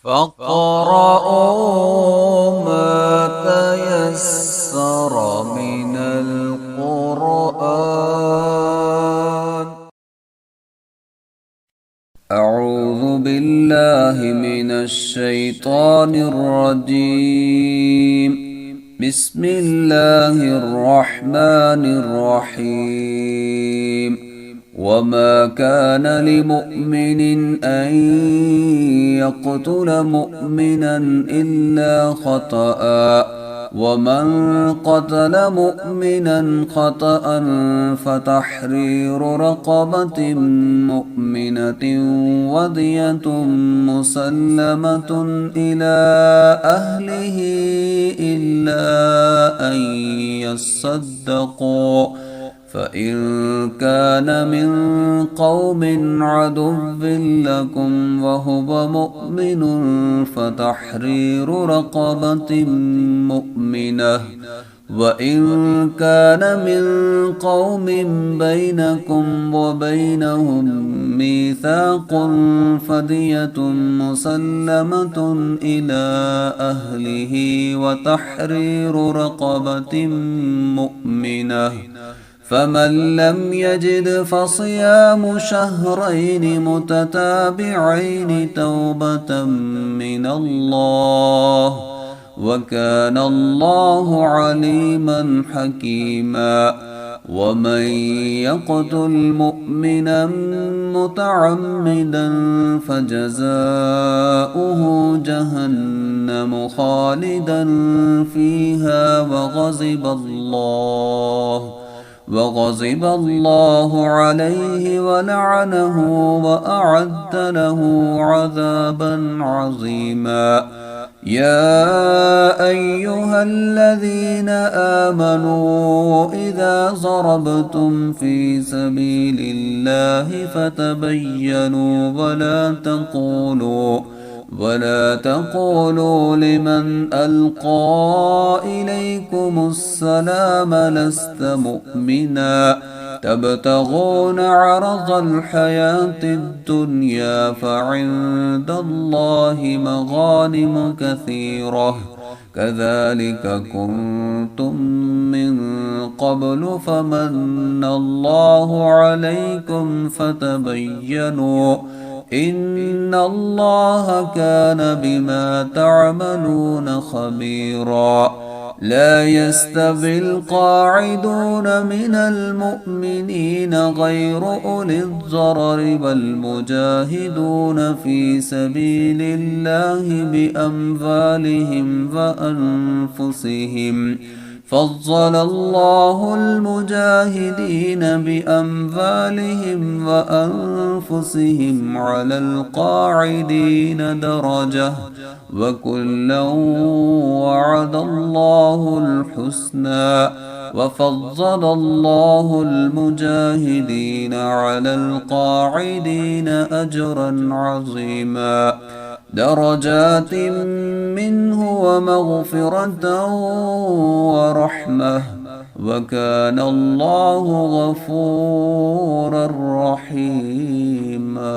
فاقرؤوا ما تيسر من القرآن. أعوذ بالله من الشيطان الرجيم. بسم الله الرحمن الرحيم. وما كان لمؤمن أن يقتل مؤمنا إلا خطأ، ومن قتل مؤمنا خطأ فتحرير رقبة مؤمنة ودية مسلمة إلى أهله إلا أن يصدقوا، فإن كان من قوم عدو لكم وهو مؤمن فتحرير رقبة مؤمنة، وإن كان من قوم بينكم وبينهم ميثاق فدية مسلمة إلى أهله وتحرير رقبة مؤمنة، فمن لم يجد فصيام شهرين متتابعين توبة من الله، وكان الله عليما حكيما. ومن يقتل مؤمنا متعمدا فجزاؤه جهنم خالدا فيها وغضب الله عليه ولعنه وأعد له عذابا عظيما. يا أيها الذين آمنوا إذا ضربتم في سبيل الله فتبينوا ولا تقولوا لمن ألقى إليكم السلام لست مؤمنا تبتغون عرض الحياة الدنيا فعند الله مغانم كثيرة كذلك كنتم من قبل فمن الله عليكم فتبينوا إن الله كان بما تعملون خبيرا. لا يستوي القاعدون من المؤمنين غير أولي الضرر والمجاهدون في سبيل الله بأموالهم وأنفسهم، فضل الله المجاهدين بأموالهم وأنفسهم على القاعدين درجة، وكلا وعد الله الحسنى، وفضل الله المجاهدين على القاعدين أجرا عظيما، درجات منه ومغفرة ورحمة، وكان الله غفورا رحيما.